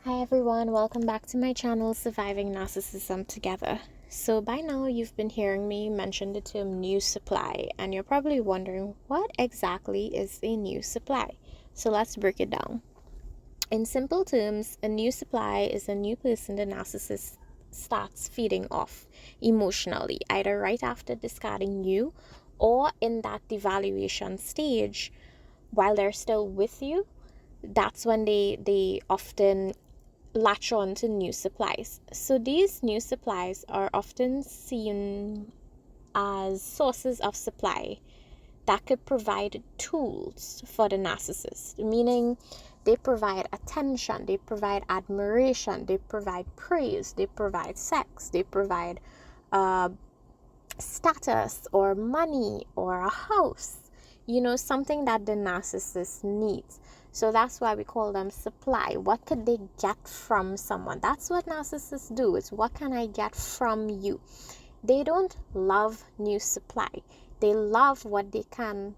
Hi everyone, welcome back to my channel Surviving Narcissism Together. So by now you've been hearing me mention the term new supply, and you're probably wondering what exactly is a new supply. So let's break it down. In simple terms, a new supply is a new person the narcissist starts feeding off emotionally, either right after discarding you or in that devaluation stage while they're still with you. That's when they often latch on to new supplies. So these new supplies are often seen as sources of supply that could provide tools for the narcissist, meaning they provide attention, they provide admiration, they provide praise, they provide sex, they provide status or money or a house, something that the narcissist needs. So that's why we call them supply. What could they get from someone? That's what narcissists do. It's what can I get from you? They don't love new supply. They love what they can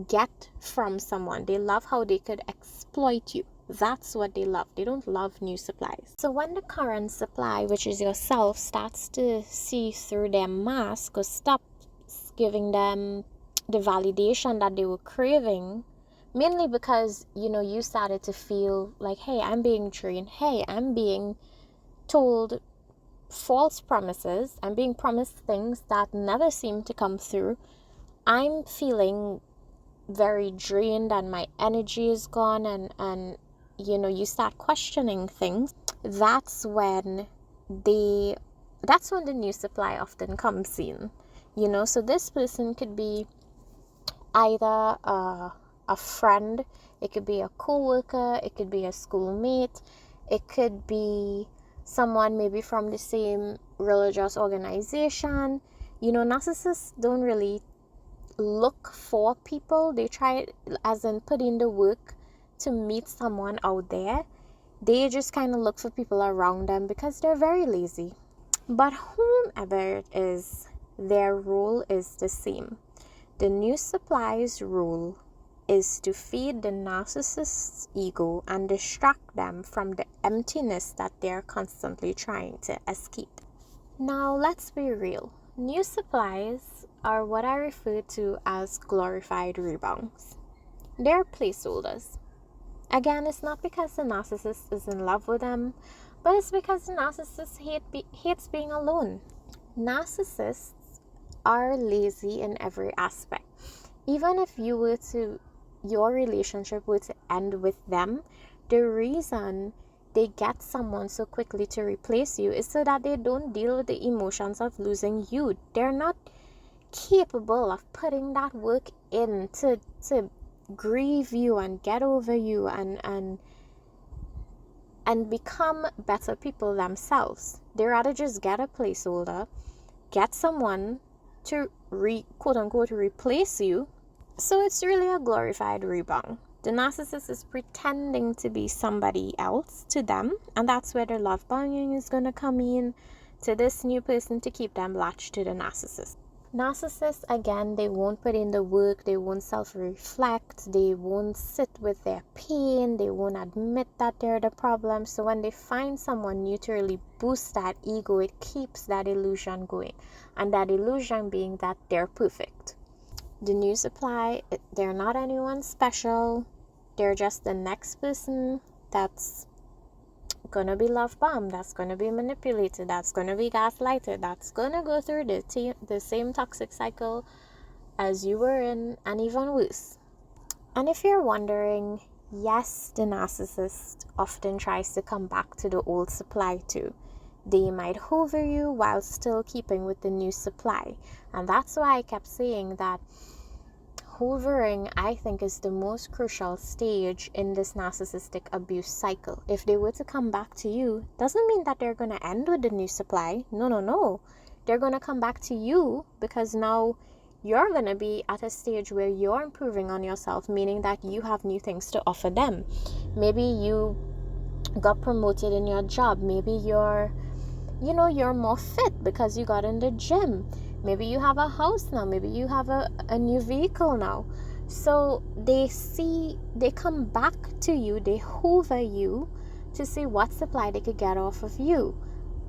get from someone. They love how they could exploit you. That's what they love. They don't love new supplies. So when the current supply, which is yourself, starts to see through their mask or stops giving them the validation that they were craving, mainly because you started to feel like, hey, I'm being trained, hey, I'm being told false promises, I'm being promised things that never seem to come through, I'm feeling very drained and my energy is gone, and you start questioning things. That's when the new supply often comes in. So this person could be either a friend, it could be a co-worker, it could be a schoolmate, it could be someone maybe from the same religious organization. Narcissists don't really look for people. They try, as in put in the work to meet someone out there. They just kind of look for people around them because they're very lazy. But whomever it is, their role is the same. The new supply's role is to feed the narcissist's ego and distract them from the emptiness that they're constantly trying to escape. Now, let's be real. New supplies are what I refer to as glorified rebounds. They're placeholders. Again, it's not because the narcissist is in love with them, but it's because the narcissist hates being alone. Narcissists are lazy in every aspect. Even if your relationship were to end with them, the reason they get someone so quickly to replace you is so that they don't deal with the emotions of losing you. They're not capable of putting that work in to grieve you and get over you and become better people themselves. They rather just get a placeholder, get someone to quote unquote replace you. So it's really a glorified rebound. The narcissist is pretending to be somebody else to them, and that's where the love bombing is going to come in to this new person to keep them latched to the narcissist. Narcissists, again, they won't put in the work, they won't self-reflect, they won't sit with their pain, they won't admit that they're the problem. So when they find someone new to really boost that ego, it keeps that illusion going, and that illusion being that they're perfect. The new supply, they're not anyone special. They're just the next person that's gonna be love bombed, that's gonna be manipulated, that's gonna be gaslighted, that's gonna go through the same toxic cycle as you were in, and even worse. And if you're wondering, yes, the narcissist often tries to come back to the old supply too. They might hover you while still keeping with the new supply. And that's why I kept saying that hovering, I think, is the most crucial stage in this narcissistic abuse cycle. If they were to come back to you, doesn't mean that they're going to end with the new supply. No. They're going to come back to you because now you're going to be at a stage where you're improving on yourself, meaning that you have new things to offer them. Maybe you got promoted in your job. Maybe you're more fit because you got in the gym. Maybe you have a house now. Maybe you have a new vehicle now. So they come back to you, they hoover you to see what supply they could get off of you.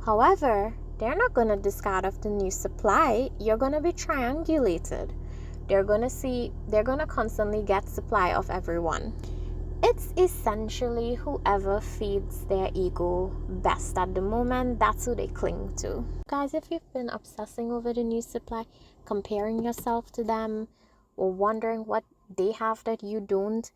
However, they're not going to discard of the new supply. You're going to be triangulated. They're going to constantly get supply of everyone. It's essentially whoever feeds their ego best at the moment, that's who they cling to. Guys, if you've been obsessing over the new supply, comparing yourself to them, or wondering what they have that you don't,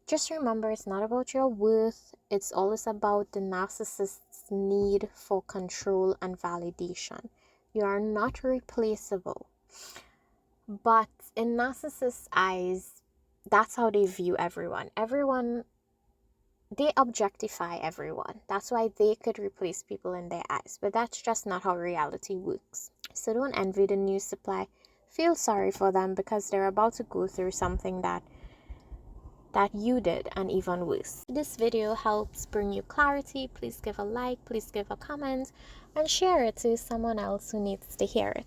just remember it's not about your worth. It's always about the narcissist's need for control and validation. You are not replaceable. But in narcissists' eyes, that's how they view everyone. They objectify everyone. That's why they could replace people in their eyes. But that's just not how reality works. So don't envy the new supply. Feel sorry for them because they're about to go through something that you did, and even worse. This video helps bring you clarity. Please give a like, please give a comment, and share it to someone else who needs to hear it.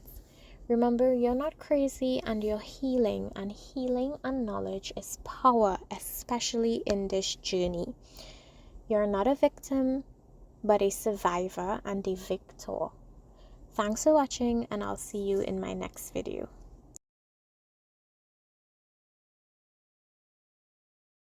Remember, you're not crazy and you're healing, and healing and knowledge is power, especially in this journey. You're not a victim, but a survivor and a victor. Thanks for watching, and I'll see you in my next video.